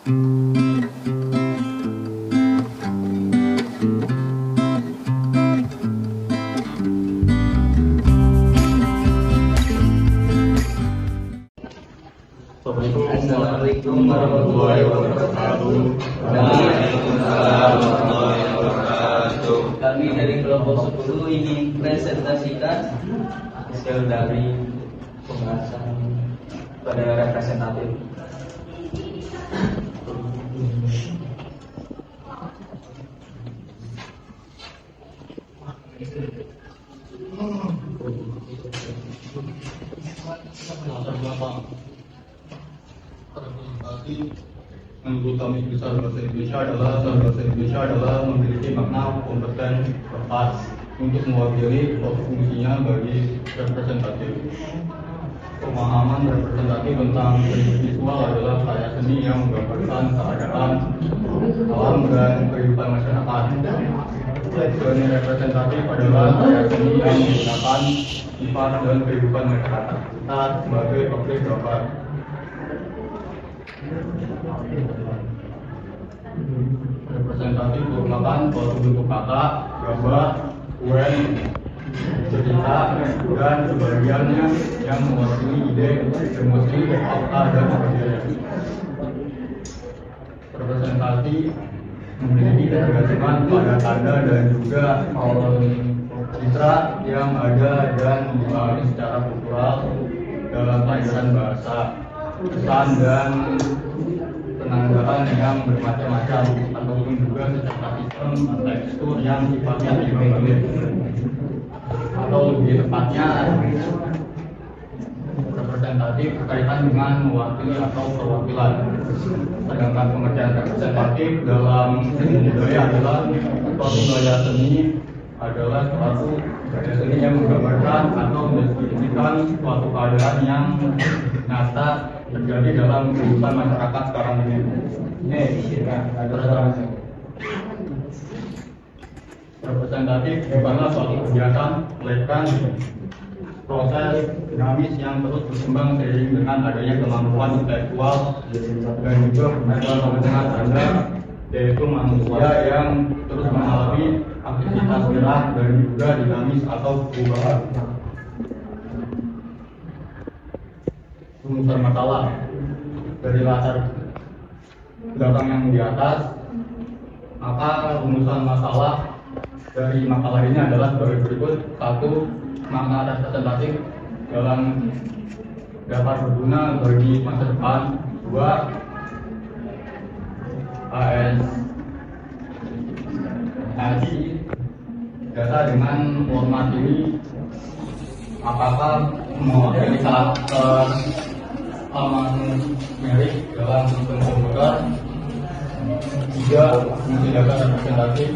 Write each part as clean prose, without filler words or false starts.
Assalamualaikum warahmatullahi wabarakatuh. Waalaikumsalam warahmatullahi wabarakatuh. Kami dari kelompok 10 ingin presentasikan hasil dari pembahasan pada representatif. Representasi menurut kami besar bahasa Indonesia adalah memiliki makna kompeten tepat untuk mewakili suatu fungsinya bagi representatif. Pemahaman representatif tentang seni visual adalah karya seni yang menggambarkan keadaan alam dan kehidupan masyarakat. Seni representatif adalah karya seni yang menggunakan sifat dan kehidupan masyarakat kita sebagai objek gambar. Representatif merupakan suatu bentuk kata, gambar, kuen, cerita, dan sebagiannya yang mewakili ide, emosi, fakta, dan sebagainya. Representasi memiliki ketergantungan pada tanda dan juga citra yang ada dan dipahami secara kultural dalam pelajaran bahasa, pesan dan penandaan yang bermacam-macam, ataupun juga secara sistem tekstur yang sifatnya imaginatif, atau lebih tepatnya representatif berkaitan dengan mewakili atau perwakilan. Sedangkan pengertian representatif dalam seni budaya adalah suatu gaya seni adalah suatu gaya seni yang menggambarkan atau mendeskripsikan suatu keadaan yang nyata terjadi dalam kehidupan masyarakat sekarang ini. Representatif bukanlah suatu kegiatan, melainkan proses dinamis yang terus berkembang seiring dengan adanya kemampuan intelektual dan juga berkembang dengan tanda, yaitu manusia yang terus mengalami aktivitas gerak dan juga dinamis atau perubahan. Rumusan masalah dari latar belakang yang di atas, maka rumusan masalah dari makalah ini adalah sebagai berikut. 1. Makna representatif dalam dapat berguna bagi masa depan. 2. ASI data dengan format ini apakah mewakili karakter almanumerik dalam sistem komputer. 3. Fungsi data representatif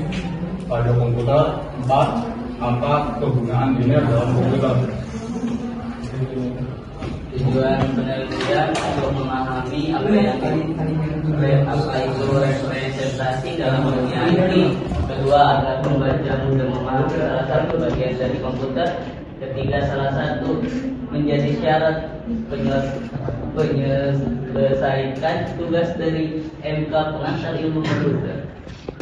pada komputer. 4. Apa kegunaan biner dalam komputer. Tujuan penelitian untuk memahami apa itu representasi dalam dunia IT. Kedua, agar membaca dan memahami salah satu bagian dari komputer. Ketiga, salah satu menjadi syarat menyelesaikan tugas dari MK pengantar ilmu komputer.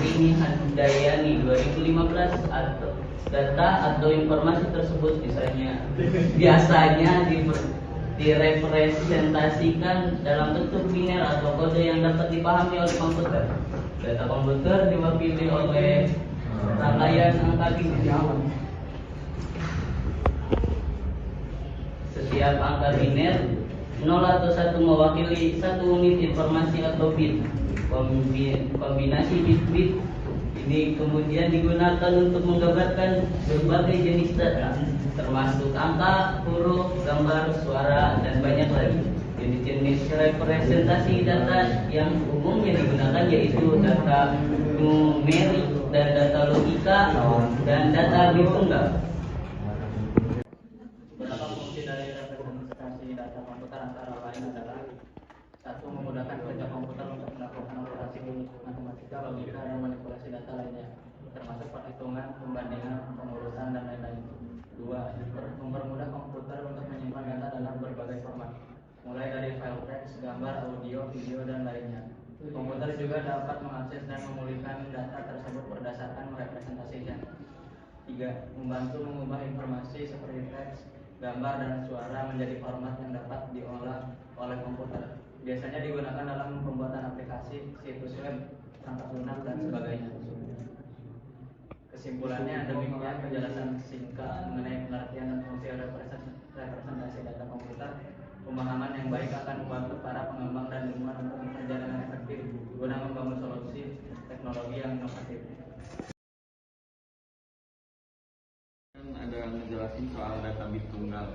Ini Handayani 2015. Atau data atau informasi tersebut biasanya direpresentasikan dalam bentuk biner atau kode yang dapat dipahami oleh komputer. Data komputer diwakili oleh rangkaian angka biner. Setiap angka biner 0 atau 1 mewakili satu unit informasi atau bit. Kombinasi bit-bit ini kemudian digunakan untuk menggambarkan berbagai jenis data, termasuk angka, huruf, gambar, suara, dan banyak lagi. Jenis-jenis representasi data yang umumnya digunakan yaitu data numerik dan data logika dan data bitunggal. Beberapa fungsi dari representasi data komputer antara lain adalah: 1. Memudahkan kerja komputer untuk melakukan operasi matematika, logika, dan manipulasi data lainnya, termasuk perhitungan, pembandingan, pengurusan, dan lain-lain. 2. Mempermudah komputer untuk menyimpan data dalam berbagai format, mulai dari file teks, gambar, audio, video, dan lainnya. juga dapat mengakses dan memulihkan data tersebut berdasarkan merepresentasikan. 3. Membantu mengubah informasi seperti teks, gambar, dan suara menjadi format yang dapat diolah oleh komputer. Biasanya digunakan dalam pembuatan aplikasi, situs web, perangkat lunak, dan sebagainya. Kesimpulannya, demikian penjelasan singkat mengenai pengertian dan fungsi representasi data komputer. Pemahaman yang baik akan membantu para pengembang dan ilmuwan untuk bekerja dengan efektif guna membangun solusi teknologi yang inovatif. Ada ngejelasin soal data bit tunggal.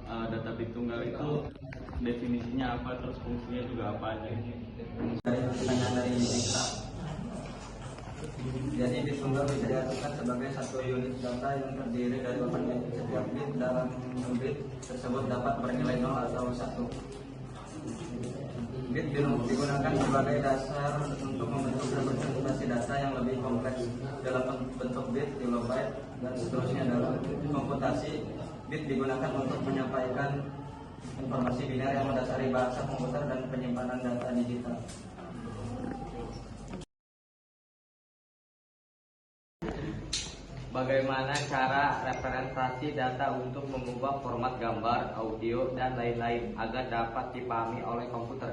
Data bit tunggal itu definisinya apa, terus fungsinya juga apa aja? Pertanyaan dari Dika. Jadi bit tunggal bisa diartikan sebagai satu unit data yang terdiri dari 8 bit. Setiap bit dalam bit tersebut dapat bernilai 0 atau 1. Bit digunakan sebagai dasar untuk membentuk representasi data yang lebih kompleks dalam bentuk bit, kilobyte, dan seterusnya. Dalam komputasi, bit digunakan untuk menyampaikan informasi biner yang mendasari bahasa komputer dan penyimpanan data digital. Bagaimana cara representasi data untuk mengubah format gambar, audio, dan lain-lain agar dapat dipahami oleh komputer?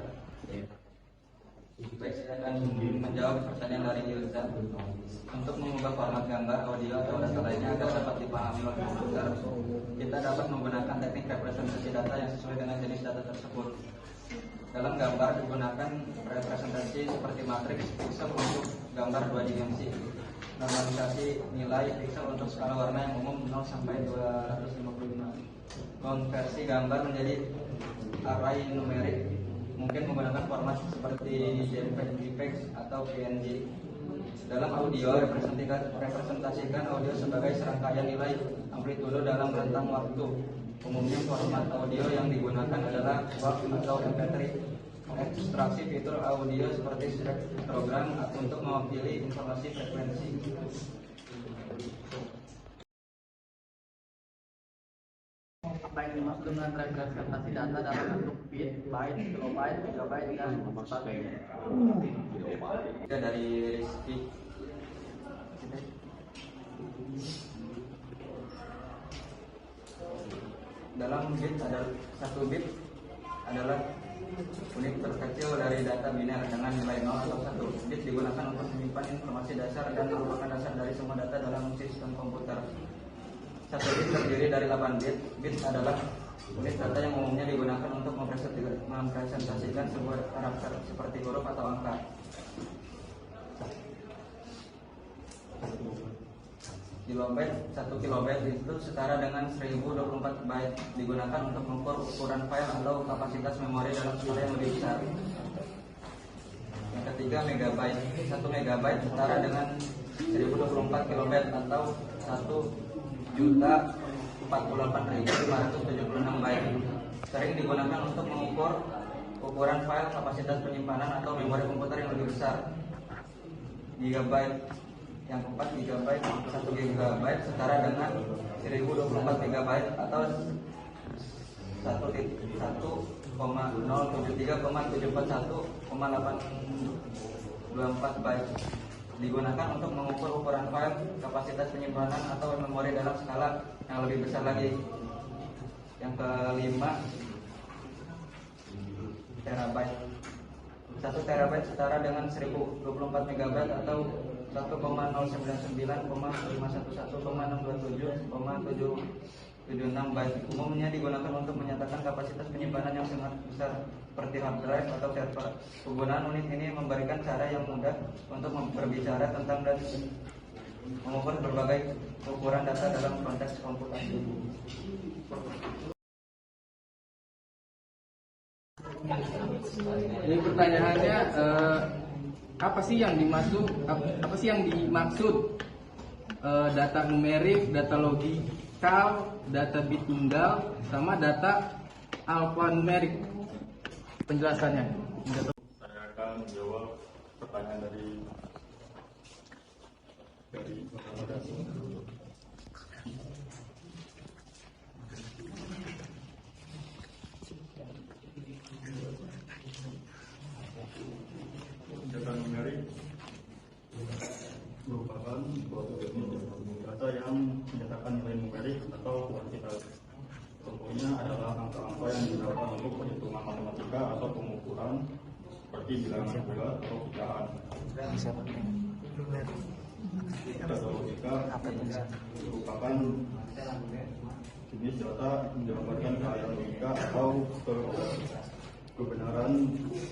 Baik, saya akan menjawab pertanyaan dari Yilza. Untuk mengubah format gambar, audio, atau data lainnya agar dapat dipahami oleh komputer, kita dapat menggunakan teknik representasi data yang sesuai dengan jenis data tersebut. Dalam gambar digunakan representasi seperti matriks pixel untuk gambar 2 dimensi, normalisasi nilai pixel untuk skala warna yang umum 0 sampai 255. Konversi gambar menjadi array numerik mungkin menggunakan format seperti JPEG atau PNG. Dalam audio, representasikan audio sebagai serangkaian nilai amplitudo dalam rentang waktu. Umumnya format audio yang digunakan adalah WAV atau MP3. Ekstraksi fitur audio seperti spektrogram untuk mewakili informasi frekuensi. Apa yang dimaksud dengan representasi data dalam bentuk bit, byte, kilobyte, gigabyte, dan sebagainya? Dari Rizky. Dalam bit ada satu bit adalah unit terkecil dari data biner dengan nilai 0 atau 1. Bit digunakan untuk menyimpan informasi dasar dan merupakan dasar dari semua data dalam sistem komputer. Satu bit terdiri dari 8 bit. Bit adalah unit data yang umumnya digunakan untuk mempresentasikan sebuah karakter seperti huruf atau angka. Kilobyte, 1 kilobyte itu setara dengan 1024 byte, digunakan untuk mengukur ukuran file atau kapasitas memori dalam skala yang lebih besar. Yang ketiga, megabyte. 1 megabyte setara dengan 1024 kilobyte atau 1.048.576 byte. Sering digunakan untuk mengukur ukuran file, kapasitas penyimpanan atau memori komputer yang lebih besar. Gigabyte. Yang keempat, gigabyte. 1 gigabyte setara dengan 1024 megabyte atau 1.073,741,824 byte. Digunakan untuk mengukur ukuran file, kapasitas penyimpanan atau memori dalam skala yang lebih besar lagi. Yang kelima, terabyte. 1 terabyte setara dengan 1024 megabyte atau 1,091,511,627,776 byte. Umumnya digunakan untuk menyatakan kapasitas penyimpanan yang sangat besar seperti hard drive atau server. Penggunaan unit ini memberikan cara yang mudah untuk berbicara tentang dan mengukur berbagai ukuran data dalam konteks komputasi. Ini pertanyaannya apa sih yang dimaksud data numerik, data logikal, data bit tunggal, sama data alfanumerik? Penjelasannya. Saya akan menjawab pertanyaan dari suatu jenis data yang menyatakan nilai numerik atau kuantitas. Contohnya adalah angka-angka yang digunakan untuk perhitungan matematika atau pengukuran seperti bilangan bulat atau pecahan. Data logika merupakan jenis data yang menggambarkan keadaan logika atau kebenaran,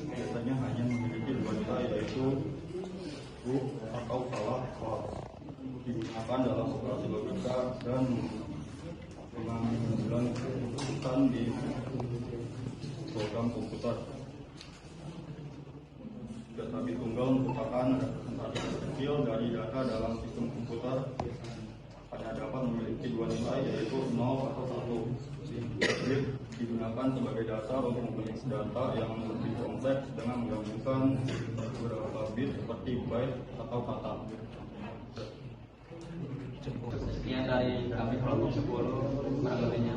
biasanya hanya memiliki dua nilai, yaitu true atau salah, digunakan dalam operasi logika dan pengambilan keputusan di program komputer. Data bit tunggal merupakan representasi kecil dari data dalam sistem komputer, hanya dapat memiliki dua nilai, yaitu 0 atau 1. Bit digunakan sebagai dasar untuk memiliki data yang lebih kompleks dengan menggabungkan beberapa bit seperti byte atau kata. Sekian dari kami kelompok 10, kurang lebihnya